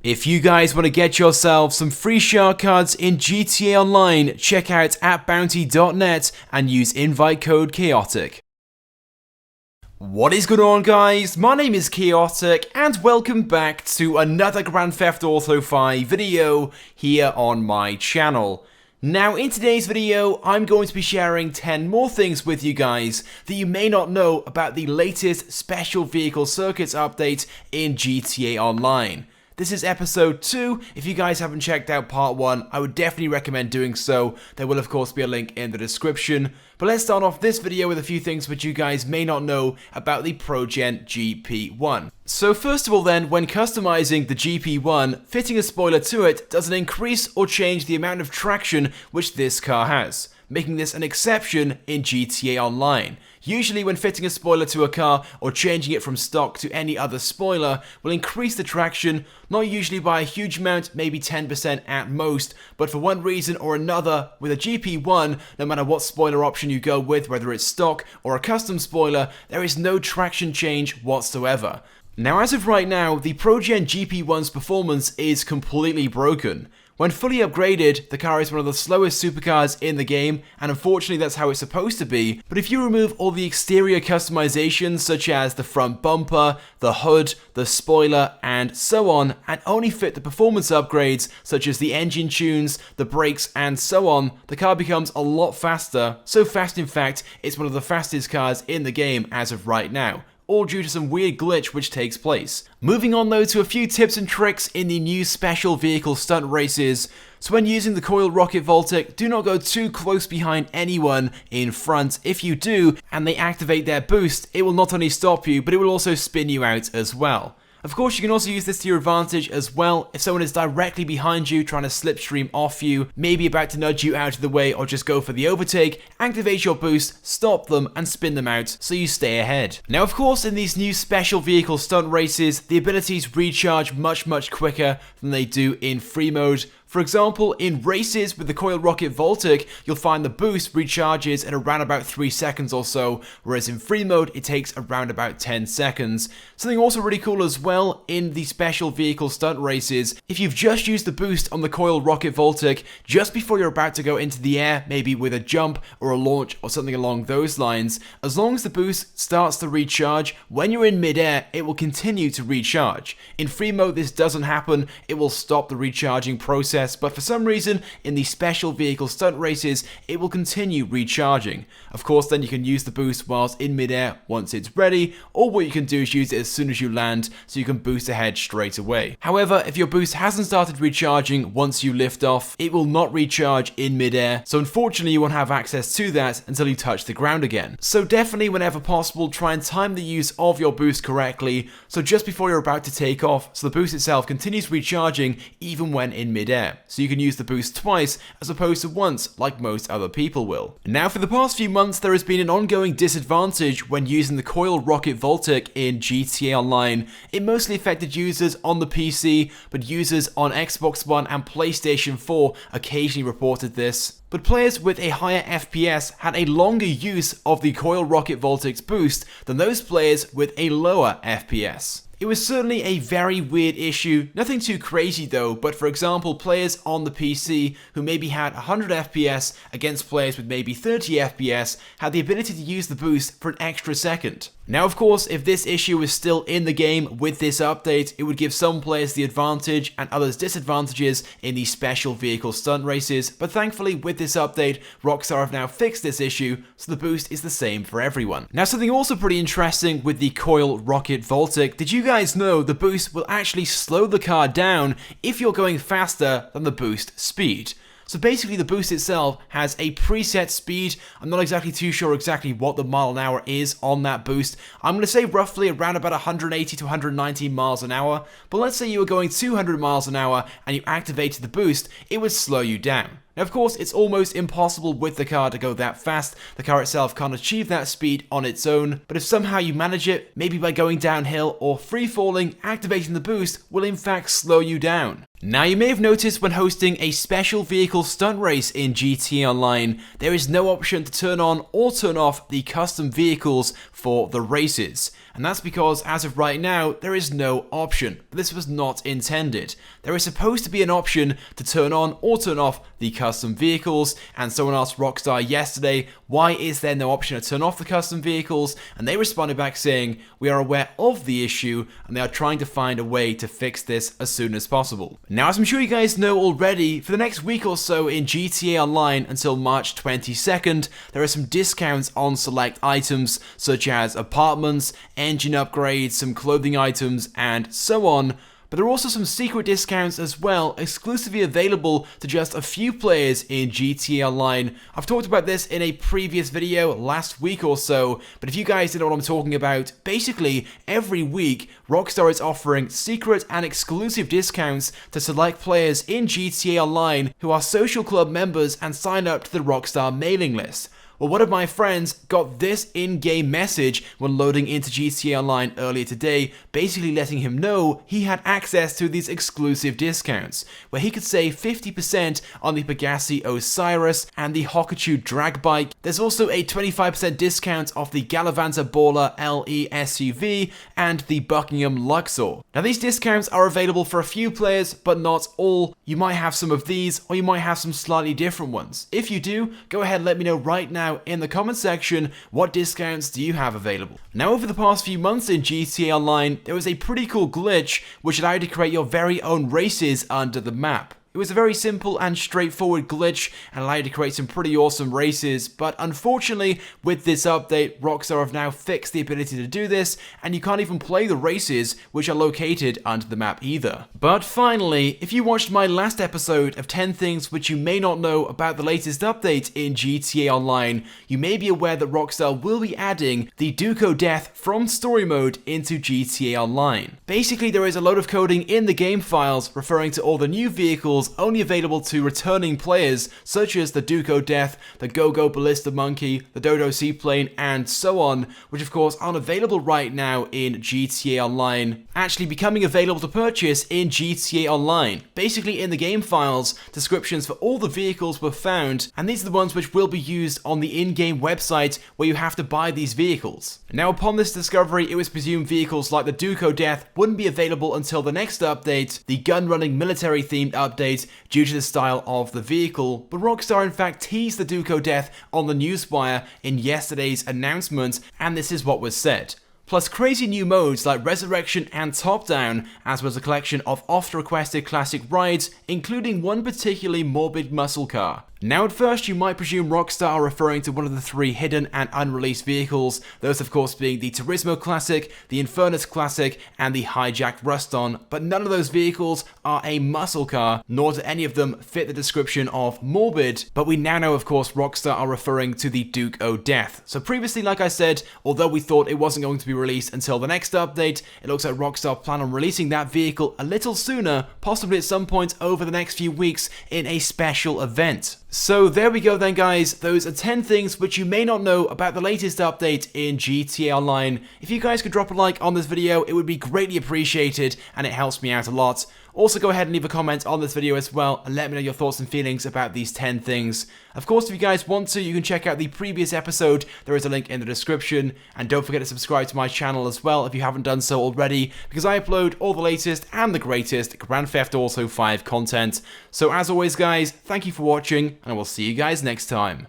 If you guys want to get yourself some free shark cards in GTA Online, check out appbounty.net and use invite code Chaotic. What is going on, guys? My name is Chaotic and welcome back to another Grand Theft Auto 5 video here on my channel. Now, in today's video, I'm going to be sharing 10 more things with you guys that you may not know about the latest Special Vehicle Circuits update in GTA Online. This is episode 2. If you guys haven't checked out part 1, I would definitely recommend doing so. There will of course be a link in the description. But let's start off this video with a few things which you guys may not know about the ProGen GP1. So first of all then, when customizing the GP1, fitting a spoiler to it doesn't increase or change the amount of traction which this car has, making this an exception in GTA Online. Usually when fitting a spoiler to a car or changing it from stock to any other spoiler will increase the traction, not usually by a huge amount, maybe 10% at most, but for one reason or another, with a GP1, no matter what spoiler option you go with, whether it's stock or a custom spoiler, there is no traction change whatsoever. Now, as of right now, the ProGen GP1's performance is completely broken. When fully upgraded, the car is one of the slowest supercars in the game, and unfortunately that's how it's supposed to be, but if you remove all the exterior customizations such as the front bumper, the hood, the spoiler, and so on, and only fit the performance upgrades such as the engine tunes, the brakes, and so on, the car becomes a lot faster, so fast in fact, it's one of the fastest cars in the game as of right now, all due to some weird glitch which takes place. Moving on though to a few tips and tricks in the new special vehicle stunt races. So when using the Coil Rocket Voltic, do not go too close behind anyone in front. If you do, and they activate their boost, it will not only stop you, but it will also spin you out as well. Of course, you can also use this to your advantage as well. If someone is directly behind you trying to slipstream off you, maybe about to nudge you out of the way or just go for the overtake, activate your boost, stop them and spin them out so you stay ahead. Now of course, in these new special vehicle stunt races, the abilities recharge much quicker than they do in free mode. For example, in races with the Coil Rocket Voltic, you'll find the boost recharges in around about 3 seconds or so, whereas in free mode it takes around about 10 seconds. Something also really cool as well in the special vehicle stunt races, if you've just used the boost on the Coil Rocket Voltic just before you're about to go into the air, maybe with a jump or a launch or something along those lines, as long as the boost starts to recharge, when you're in midair, it will continue to recharge. In free mode this doesn't happen, it will stop the recharging process. But for some reason, in the special vehicle stunt races, it will continue recharging. Of course, then you can use the boost whilst in midair once it's ready, or what you can do is use it as soon as you land, so you can boost ahead straight away. However, if your boost hasn't started recharging once you lift off, it will not recharge in midair, so unfortunately you won't have access to that until you touch the ground again. So definitely, whenever possible, try and time the use of your boost correctly, so just before you're about to take off, so the boost itself continues recharging even when in midair. So you can use the boost twice as opposed to once like most other people will. Now for the past few months there has been an ongoing disadvantage when using the Coil Rocket Voltic in GTA Online. It mostly affected users on the PC, but users on Xbox One and PlayStation 4 occasionally reported this. But players with a higher FPS had a longer use of the Coil Rocket Voltic's boost than those players with a lower FPS. It was certainly a very weird issue, nothing too crazy though, but for example players on the PC who maybe had 100 FPS against players with maybe 30 FPS had the ability to use the boost for an extra second. Now of course, if this issue was still in the game with this update, it would give some players the advantage and others disadvantages in the special vehicle stunt races, but thankfully with this update, Rockstar have now fixed this issue, so the boost is the same for everyone. Now something also pretty interesting with the Coil Rocket Voltic, did you guys know the boost will actually slow the car down if you're going faster than the boost speed? So basically the boost itself has a preset speed. I'm not exactly too sure exactly what the mile an hour is on that boost. I'm going to say roughly around about 180 to 190 miles an hour. But let's say you were going 200 miles an hour and you activated the boost, it would slow you down. Now, of course, it's almost impossible with the car to go that fast. The car itself can't achieve that speed on its own, but if somehow you manage it, maybe by going downhill or free falling, activating the boost will in fact slow you down. Now, you may have noticed when hosting a special vehicle stunt race in GTA Online, there is no option to turn on or turn off the custom vehicles for the races. and that's because as of right now, there is no option. But this was not intended. There is supposed to be an option to turn on or turn off the custom vehicles, and someone asked Rockstar yesterday, why is there no option to turn off the custom vehicles? And they responded back saying, we are aware of the issue, and they are trying to find a way to fix this as soon as possible. Now, as I'm sure you guys know already, for the next week or so in GTA Online until March 22nd, there are some discounts on select items such as apartments, engine upgrades, some clothing items, and so on. But there are also some secret discounts as well, exclusively available to just a few players in GTA Online. I've talked about this in a previous video last week or so, but if you guys don't know what I'm talking about, basically every week Rockstar is offering secret and exclusive discounts to select players in GTA Online who are social club members and sign up to the Rockstar mailing list. Well, one of my friends got this in-game message when loading into GTA Online earlier today, basically letting him know he had access to these exclusive discounts, where he could save 50% on the Pegassi Osiris and the Hokachu drag bike. There's also a 25% discount off the Galavanta Baller LE SUV and the Buckingham Luxor. Now, these discounts are available for a few players, but not all. You might have some of these, or you might have some slightly different ones. If you do, go ahead and let me know right now in the comment section, what discounts do you have available? Now, over the past few months in GTA Online, there was a pretty cool glitch which allowed you to create your very own races under the map. It was a very simple and straightforward glitch and allowed you to create some pretty awesome races, but unfortunately with this update, Rockstar have now fixed the ability to do this, and you can't even play the races which are located under the map either. But finally, if you watched my last episode of 10 things which you may not know about the latest update in GTA Online, you may be aware that Rockstar will be adding the Duco Death from story mode into GTA Online. Basically, there is a load of coding in the game files referring to all the new vehicles only available to returning players, such as the Duco Death, the Go-Go Ballista Monkey, the Dodo Seaplane, and so on, which of course aren't available right now in GTA Online, actually becoming available to purchase in GTA Online. Basically, in the game files, descriptions for all the vehicles were found, and these are the ones which will be used on the in-game website where you have to buy these vehicles. Now, upon this discovery, it was presumed vehicles like the Duco Death wouldn't be available until the next update, the gun-running military-themed update, due to the style of the vehicle, but Rockstar in fact teased the Duco Death on the newswire in yesterday's announcement, and this is what was said. Plus crazy new modes like Resurrection and Top Down, as well as a collection of oft-requested classic rides, including one particularly morbid muscle car. Now, at first, you might presume Rockstar are referring to one of the 3 hidden and unreleased vehicles, those of course being the Turismo Classic, the Infernus Classic, and the Hijacked Ruston, but none of those vehicles are a muscle car, nor do any of them fit the description of morbid, but we now know, of course, Rockstar are referring to the Duco Death. So previously, like I said, although we thought it wasn't going to be released until the next update, it looks like Rockstar plan on releasing that vehicle a little sooner, possibly at some point over the next few weeks in a special event. So there we go then, guys. Those are 10 things which you may not know about the latest update in GTA Online. If you guys could drop a like on this video, it would be greatly appreciated and it helps me out a lot. Also, go ahead and leave a comment on this video as well and let me know your thoughts and feelings about these 10 things. Of course, if you guys want to, you can check out the previous episode. There is a link in the description. And don't forget to subscribe to my channel as well if you haven't done so already, because I upload all the latest and the greatest Grand Theft Auto 5 content. So as always, guys, thank you for watching, and I will see you guys next time.